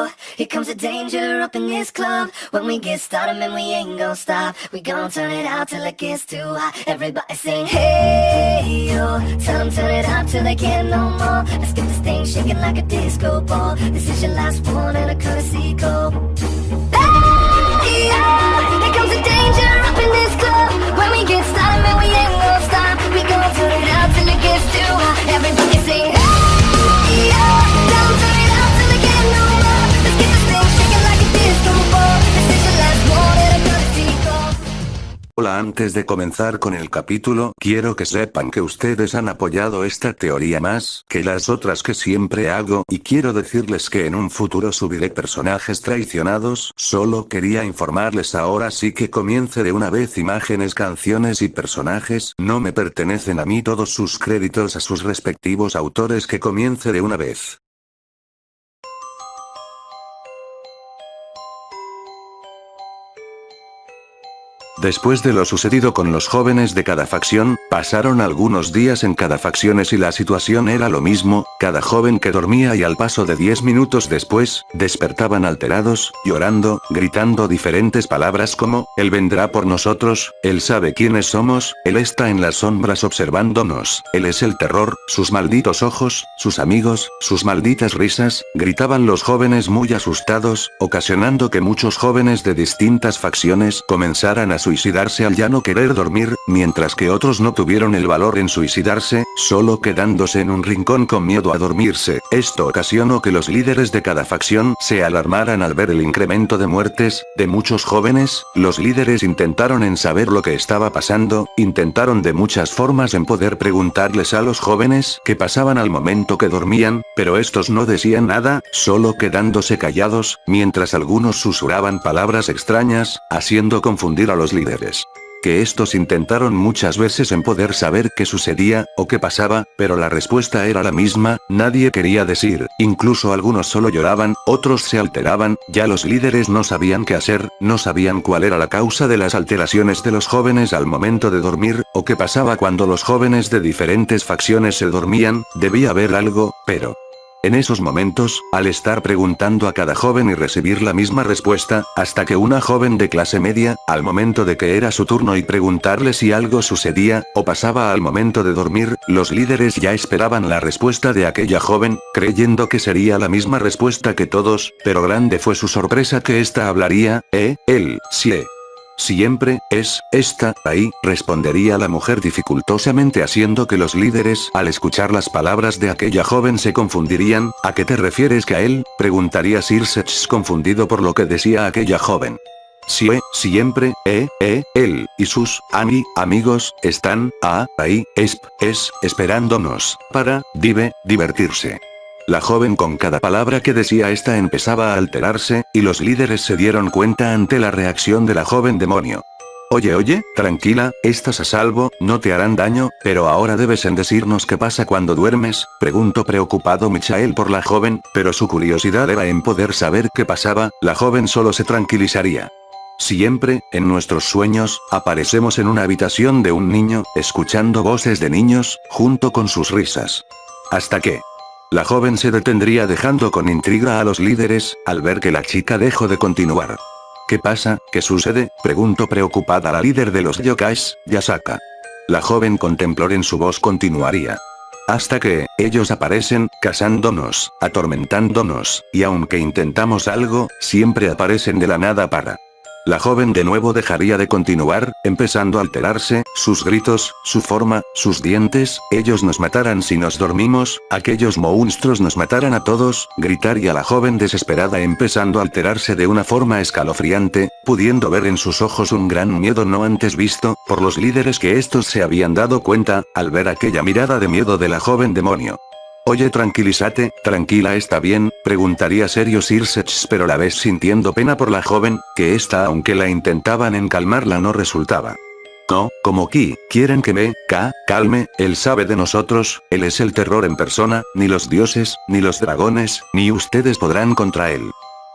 yo. Here comes the danger up in this club. When we get started, man, we ain't gon' stop. We gon' turn it out till it gets too hot. Everybody sing, hey, yo. Tell them turn it up till they can't no more. Let's get this thing shaking like a disco ball. This is your last one and a courtesy call. Hey, yo. Here comes the danger up in this club. When we get started, man, we ain't gon' stop. We gon' turn it out till it gets too hot. Everybody sing, hey, yo. Tell them turn it out till they can't no more. Let's get this thing shaking like a disco ball. This is your last one and a courtesy call. Hola, antes de comenzar con el capítulo, quiero que sepan que ustedes han apoyado esta teoría más que las otras que siempre hago, y quiero decirles que en un futuro subiré personajes traicionados. Solo quería informarles ahora sí que comience de una vez. Imágenes, canciones y personajes no me pertenecen a mí, todos sus créditos a sus respectivos autores. Que comience de una vez. Después de lo sucedido con los jóvenes de cada facción, pasaron algunos días en cada facciones y la situación era lo mismo. Cada joven que dormía y al paso de 10 minutos después, despertaban alterados, llorando, gritando diferentes palabras como, él vendrá por nosotros, él sabe quiénes somos, él está en las sombras observándonos, él es el terror, sus malditos ojos, sus amigos, sus malditas risas, gritaban los jóvenes muy asustados, ocasionando que muchos jóvenes de distintas facciones comenzaran a suicidarse al ya no querer dormir, mientras que otros no tuvieron el valor en suicidarse, solo quedándose en un rincón con miedo a dormirse. Esto ocasionó que los líderes de cada facción se alarmaran al ver el incremento de muertes de muchos jóvenes. Los líderes intentaron en saber lo que estaba pasando, intentaron de muchas formas en poder preguntarles a los jóvenes qué pasaban al momento que dormían, pero estos no decían nada, solo quedándose callados, mientras algunos susurraban palabras extrañas, haciendo confundir a los líderes. Que estos intentaron muchas veces en poder saber qué sucedía, o qué pasaba, pero la respuesta era la misma, nadie quería decir, incluso algunos solo lloraban, otros se alteraban, ya los líderes no sabían qué hacer, no sabían cuál era la causa de las alteraciones de los jóvenes al momento de dormir, o qué pasaba cuando los jóvenes de diferentes facciones se dormían, debía haber algo, pero... En esos momentos, al estar preguntando a cada joven y recibir la misma respuesta, hasta que una joven de clase media, al momento de que era su turno y preguntarle si algo sucedía, o pasaba al momento de dormir, los líderes ya esperaban la respuesta de aquella joven, creyendo que sería la misma respuesta que todos, pero grande fue su sorpresa que ésta hablaría, él, sí. Siempre, es, esta, ahí, respondería la mujer dificultosamente, haciendo que los líderes, al escuchar las palabras de aquella joven, se confundirían. ¿A qué te refieres que a él? Preguntaría Circe, confundido por lo que decía aquella joven. Sí, siempre, él, y sus, amigos, están, ahí, esperándonos, para, divertirse. La joven con cada palabra que decía esta empezaba a alterarse, y los líderes se dieron cuenta ante la reacción de la joven demonio. Oye, tranquila, estás a salvo, no te harán daño, pero ahora debes en decirnos qué pasa cuando duermes, preguntó preocupado Michael por la joven, pero su curiosidad era en poder saber qué pasaba. La joven solo se tranquilizaría. Siempre, en nuestros sueños, aparecemos en una habitación de un niño, escuchando voces de niños, junto con sus risas. Hasta que... La joven se detendría dejando con intriga a los líderes, al ver que la chica dejó de continuar. ¿Qué pasa? ¿Qué sucede? Preguntó preocupada la líder de los yokais, Yasaka. La joven con temblor en su voz continuaría. Hasta que, ellos aparecen, cazándonos, atormentándonos, y aunque intentamos algo, siempre aparecen de la nada para... La joven de nuevo dejaría de continuar, empezando a alterarse, sus gritos, su forma, sus dientes, ellos nos matarán si nos dormimos, aquellos monstruos nos matarán a todos, gritaría la joven desesperada empezando a alterarse de una forma escalofriante, pudiendo ver en sus ojos un gran miedo no antes visto, por los líderes que estos se habían dado cuenta, al ver aquella mirada de miedo de la joven demonio. Oye, tranquilízate, tranquila, está bien, preguntaría serio Circe, pero a la vez sintiendo pena por la joven, que esta aunque la intentaban en calmarla no resultaba. No, como que, quieren que me, calme, él sabe de nosotros, él es el terror en persona, ni los dioses, ni los dragones, ni ustedes podrán contra él.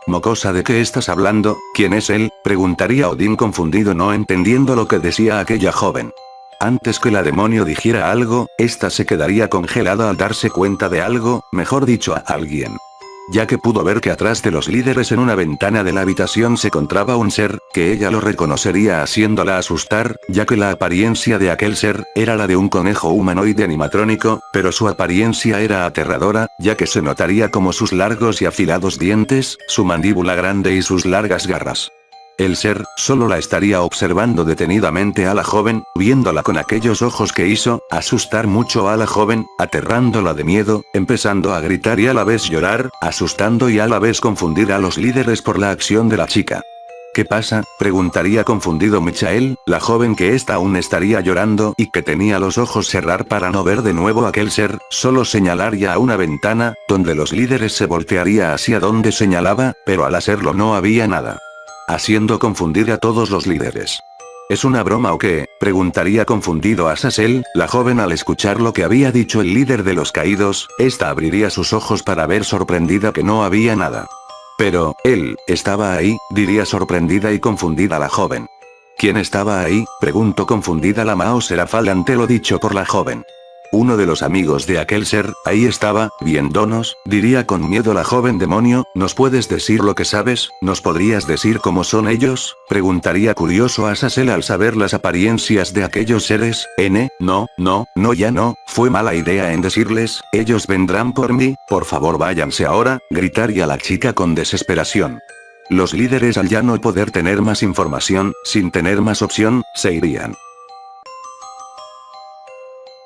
Mocosa, ¿de qué estás hablando? ¿Quién es él? Preguntaría Odín confundido no entendiendo lo que decía aquella joven. Antes que la demonio dijera algo, esta se quedaría congelada al darse cuenta de algo, mejor dicho a alguien. ya que pudo ver que atrás de los líderes en una ventana de la habitación se encontraba un ser, que ella lo reconocería haciéndola asustar, ya que la apariencia de aquel ser, era la de un conejo humanoide animatrónico, pero su apariencia era aterradora, ya que se notaría como sus largos y afilados dientes, su mandíbula grande y sus largas garras. El ser, solo la estaría observando detenidamente a la joven, viéndola con aquellos ojos que hizo, asustar mucho a la joven, aterrándola de miedo, empezando a gritar y a la vez llorar, asustando y a la vez confundir a los líderes por la acción de la chica. ¿Qué pasa?, preguntaría confundido Michael, la joven que ésta aún estaría llorando y que tenía los ojos cerrar para no ver de nuevo aquel ser, solo señalaría a una ventana, donde los líderes se voltearía hacia donde señalaba, pero al hacerlo no había nada. Haciendo confundir a todos los líderes. ¿Es una broma o qué?, preguntaría confundido a Sasel, la joven al escuchar lo que había dicho el líder de los caídos, esta abriría sus ojos para ver sorprendida que no había nada. Pero, él, estaba ahí, diría sorprendida y confundida la joven. ¿Quién estaba ahí?, preguntó confundida la Mao Serafal ante lo dicho por la joven. Uno de los amigos de aquel ser, ahí estaba, viéndonos, diría con miedo la joven demonio, ¿nos puedes decir lo que sabes? ¿Nos podrías decir cómo son ellos?, preguntaría curioso a Sasel al saber las apariencias de aquellos seres. No, ya no, fue mala idea en decirles, ellos vendrán por mí, por favor váyanse ahora, gritaría la chica con desesperación. Los líderes al ya no poder tener más información, sin tener más opción, se irían.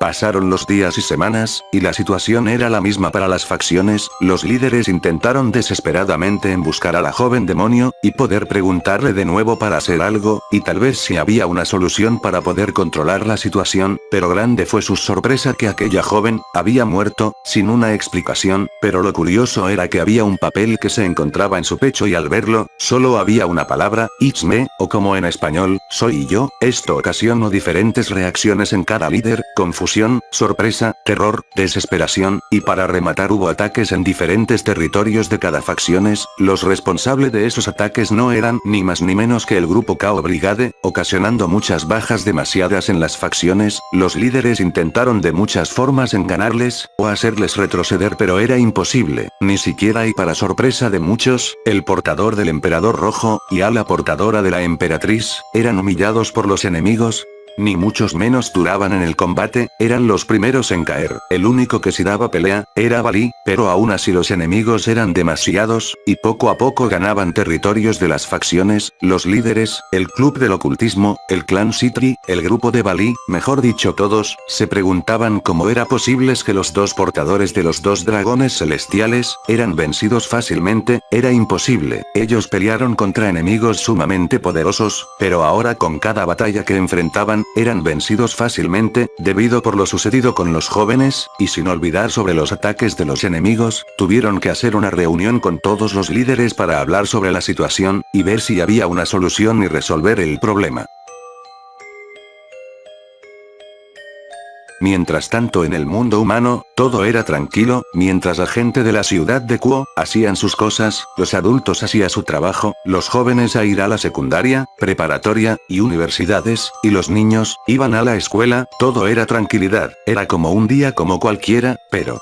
Pasaron los días y semanas, y la situación era la misma para las facciones. Los líderes intentaron desesperadamente en buscar a la joven demonio, y poder preguntarle de nuevo para hacer algo, y tal vez si había una solución para poder controlar la situación, pero grande fue su sorpresa que aquella joven, había muerto, sin una explicación, pero lo curioso era que había un papel que se encontraba en su pecho y al verlo, solo había una palabra, It's me, o como en español, soy yo. Esto ocasionó diferentes reacciones en cada líder, confusión, sorpresa, terror, desesperación, y para rematar hubo ataques en diferentes territorios de cada facciones. Los responsables de esos ataques no eran ni más ni menos que el grupo Kao Brigade, ocasionando muchas bajas demasiadas en las facciones. Los líderes intentaron de muchas formas en ganarles, o hacerles retroceder pero era imposible, ni siquiera y para sorpresa de muchos, el portador del emperador rojo, y a la portadora de la emperatriz, eran humillados por los enemigos. Ni muchos menos duraban en el combate, eran los primeros en caer. El único que sí daba pelea, era Balí, pero aún así los enemigos eran demasiados, y poco a poco ganaban territorios de las facciones. Los líderes, el club del ocultismo, el clan Citri, el grupo de Balí, mejor dicho todos, se preguntaban cómo era posible que los dos portadores de los dos dragones celestiales, eran vencidos fácilmente. Era imposible. Ellos pelearon contra enemigos sumamente poderosos, pero ahora con cada batalla que enfrentaban, eran vencidos fácilmente, debido por lo sucedido con los jóvenes, y sin olvidar sobre los ataques de los enemigos, tuvieron que hacer una reunión con todos los líderes para hablar sobre la situación, y ver si había una solución y resolver el problema. Mientras tanto en el mundo humano, todo era tranquilo, mientras la gente de la ciudad de Kuo, hacían sus cosas, los adultos hacían su trabajo, los jóvenes a ir a la secundaria, preparatoria, y universidades, y los niños, iban a la escuela, todo era tranquilidad, era como un día como cualquiera, pero...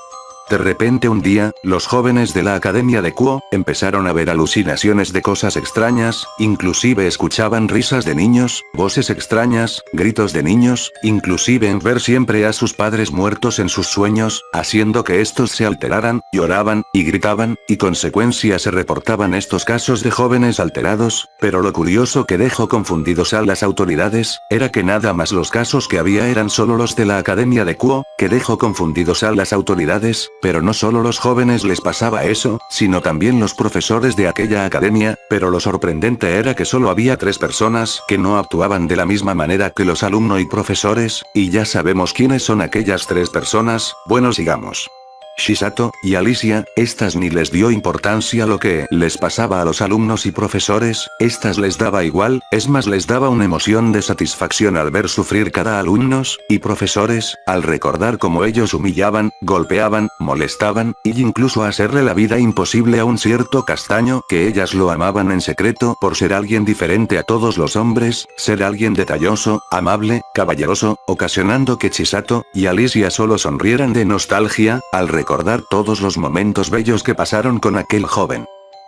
De repente un día, los jóvenes de la academia de Kuo, empezaron a ver alucinaciones de cosas extrañas, inclusive escuchaban risas de niños, voces extrañas, gritos de niños, inclusive en ver siempre a sus padres muertos en sus sueños, haciendo que estos se alteraran, lloraban, y gritaban, y consecuencia se reportaban estos casos de jóvenes alterados, pero lo curioso que dejó confundidos a las autoridades, era que nada más los casos que había eran solo los de la academia de Kuo, que dejó confundidos a las autoridades. Pero no solo los jóvenes les pasaba eso, sino también los profesores de aquella academia, pero lo sorprendente era que solo había 3 personas que no actuaban de la misma manera que los alumnos y profesores, y ya sabemos quiénes son aquellas 3 personas. Bueno, sigamos. Shisato y Alicia, estas ni les dio importancia a lo que les pasaba a los alumnos y profesores, estas les daba igual, es más les daba una emoción de satisfacción al ver sufrir cada alumnos y profesores, al recordar cómo ellos humillaban, golpeaban, molestaban, y incluso hacerle la vida imposible a un cierto castaño, que ellas lo amaban en secreto por ser alguien diferente a todos los hombres, ser alguien detalloso, amable, caballeroso, ocasionando que Chisato y Alicia solo sonrieran de nostalgia, al recordar todos los momentos bellos que pasaron con aquel joven.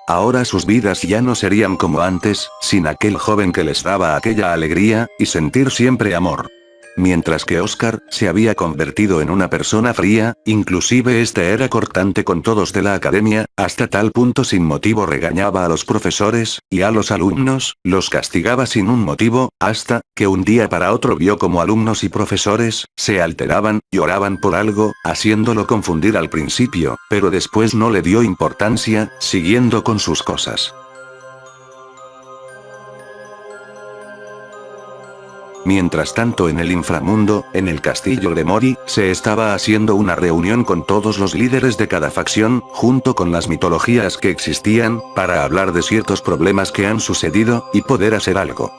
Ahora sus vidas ya no serían como antes, sin aquel joven que les daba aquella alegría, y sentir siempre amor. Mientras que Oscar, se había convertido en una persona fría, inclusive este era cortante con todos de la academia, hasta tal punto sin motivo regañaba a los profesores, y a los alumnos, los castigaba sin un motivo, hasta, que un día para otro vio como alumnos y profesores, se alteraban, lloraban por algo, haciéndolo confundir al principio, pero después no le dio importancia, siguiendo con sus cosas. Mientras tanto en el inframundo, en el castillo de Mori, se estaba haciendo una reunión con todos los líderes de cada facción, junto con las mitologías que existían, para hablar de ciertos problemas que han sucedido, y poder hacer algo.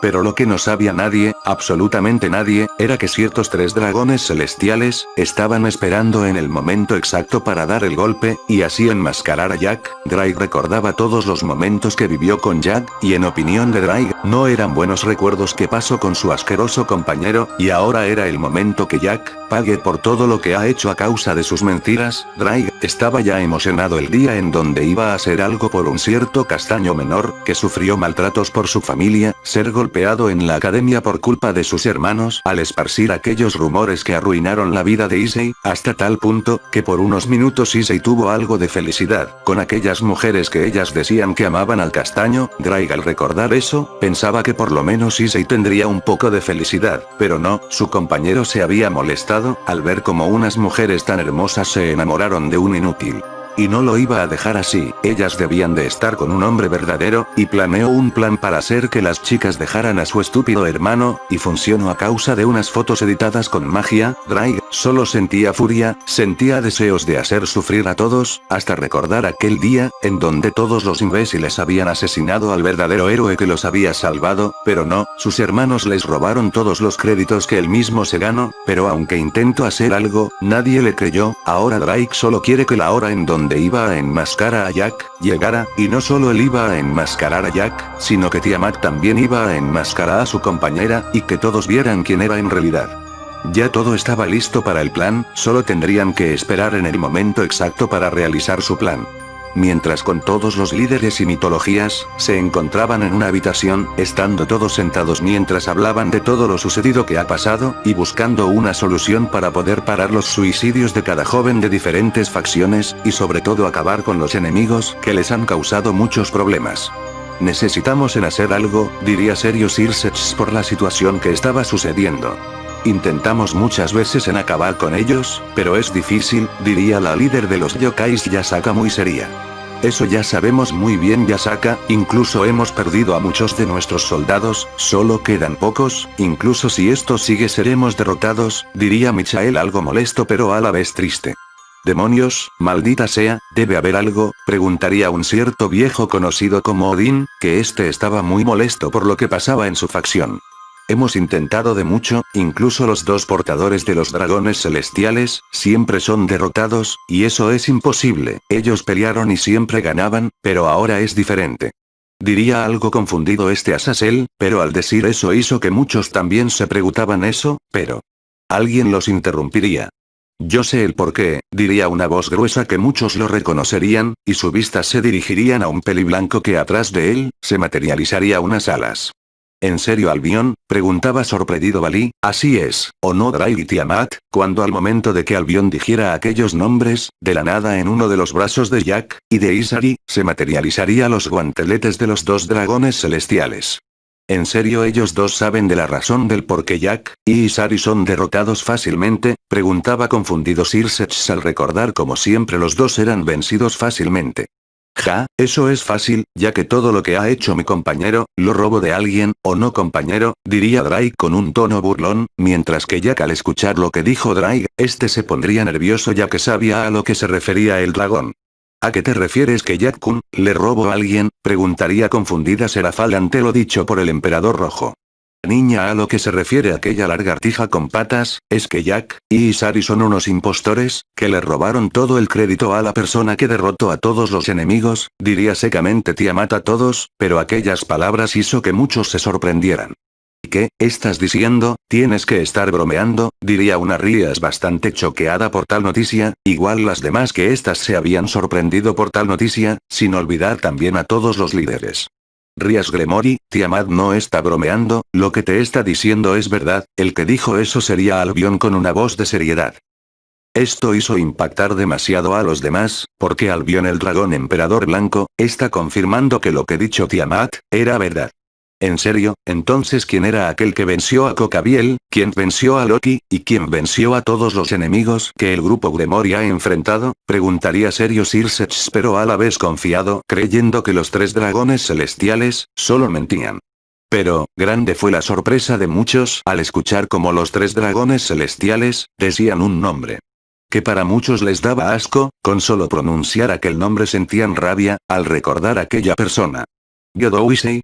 Pero lo que no sabía nadie, absolutamente nadie, era que ciertos 3 dragones celestiales, estaban esperando en el momento exacto para dar el golpe, y así enmascarar a Jack. Drake recordaba todos los momentos que vivió con Jack, y en opinión de Drake, no eran buenos recuerdos que pasó con su asqueroso compañero, y ahora era el momento que Jack pague por todo lo que ha hecho a causa de sus mentiras. Drake estaba ya emocionado el día en donde iba a hacer algo por un cierto castaño menor, que sufrió maltratos por su familia, ser golpeado en la academia por culpa de sus hermanos al esparcir aquellos rumores que arruinaron la vida de Issei, hasta tal punto, que por unos minutos Issei tuvo algo de felicidad, con aquellas mujeres que ellas decían que amaban al castaño. Drake al recordar eso, pensaba que por lo menos Issei tendría un poco de felicidad, pero no, su compañero se había molestado, al ver como unas mujeres tan hermosas se enamoraron de un inútil. Y no lo iba a dejar así, ellas debían de estar con un hombre verdadero, y planeó un plan para hacer que las chicas dejaran a su estúpido hermano, y funcionó a causa de unas fotos editadas con magia. Drake solo sentía furia, sentía deseos de hacer sufrir a todos, hasta recordar aquel día, en donde todos los imbéciles habían asesinado al verdadero héroe que los había salvado, pero no, sus hermanos les robaron todos los créditos que él mismo se ganó, pero aunque intentó hacer algo, nadie le creyó. Ahora Drake solo quiere que la hora en donde iba a enmascarar a Jack llegara, y no solo él iba a enmascarar a Jack, sino que Tiamat también iba a enmascarar a su compañera, y que todos vieran quién era en realidad. Ya todo estaba listo para el plan, solo tendrían que esperar en el momento exacto para realizar su plan. Mientras con todos los líderes y mitologías, se encontraban en una habitación, estando todos sentados mientras hablaban de todo lo sucedido que ha pasado, y buscando una solución para poder parar los suicidios de cada joven de diferentes facciones, y sobre todo acabar con los enemigos, que les han causado muchos problemas. Necesitamos en hacer algo, diría serio Sir Sechs por la situación que estaba sucediendo. Intentamos muchas veces en acabar con ellos, pero es difícil, diría la líder de los yokais Yasaka muy seria. Eso ya sabemos muy bien Yasaka, incluso hemos perdido a muchos de nuestros soldados, solo quedan pocos, incluso si esto sigue seremos derrotados, diría Michael algo molesto pero a la vez triste. Demonios, maldita sea, debe haber algo, preguntaría un cierto viejo conocido como Odín, que este estaba muy molesto por lo que pasaba en su facción. Hemos intentado de mucho, incluso los 2 portadores de los dragones celestiales, siempre son derrotados, y eso es imposible, ellos pelearon y siempre ganaban, pero ahora es diferente. Diría algo confundido este Azazel, pero al decir eso hizo que muchos también se preguntaban eso, pero alguien los interrumpiría. Yo sé el porqué, diría una voz gruesa que muchos lo reconocerían, y su vista se dirigirían a un peliblanco que atrás de él, se materializaría unas alas. ¿En serio Albion?, preguntaba sorprendido Balí. Así es, ¿o no Drake y Tiamat? Cuando al momento de que Albion dijera aquellos nombres, de la nada en uno de los brazos de Jack, y de Isari, se materializaría los guanteletes de los 2 dragones celestiales. ¿En serio ellos 2 saben de la razón del por qué Jack y Isari son derrotados fácilmente? Preguntaba confundido Sir Sechs al recordar como siempre los 2 eran vencidos fácilmente. Ja, eso es fácil, ya que todo lo que ha hecho mi compañero, lo robo de alguien, ¿o no compañero?, diría Drake con un tono burlón, mientras que Jack al escuchar lo que dijo Drake, este se pondría nervioso ya que sabía a lo que se refería el dragón. ¿A qué te refieres que Jack-kun, le robo a alguien?, preguntaría confundida Serafal ante lo dicho por el emperador rojo. Niña, a lo que se refiere aquella lagartija con patas, es que Jack y Isari son unos impostores, que le robaron todo el crédito a la persona que derrotó a todos los enemigos, diría secamente Tiamat a todos, pero aquellas palabras hizo que muchos se sorprendieran. ¿Qué estás diciendo? Tienes que estar bromeando, diría una Rías bastante choqueada por tal noticia, igual las demás que éstas se habían sorprendido por tal noticia, sin olvidar también a todos los líderes. Rías Gremory, Tiamat no está bromeando, lo que te está diciendo es verdad, el que dijo eso sería Albion con una voz de seriedad. Esto hizo impactar demasiado a los demás, porque Albion el dragón emperador blanco, está confirmando que lo que dicho Tiamat, era verdad. ¿En serio? Entonces ¿quién era aquel que venció a Cocabiel, quién venció a Loki, y quién venció a todos los enemigos que el grupo Gremory ha enfrentado? Preguntaría serio Sir Sech, pero a la vez confiado, creyendo que los tres dragones celestiales, solo mentían. Pero, grande fue la sorpresa de muchos al escuchar cómo los tres dragones celestiales, decían un nombre que para muchos les daba asco, con solo pronunciar aquel nombre sentían rabia, al recordar a aquella persona. Yodowisei,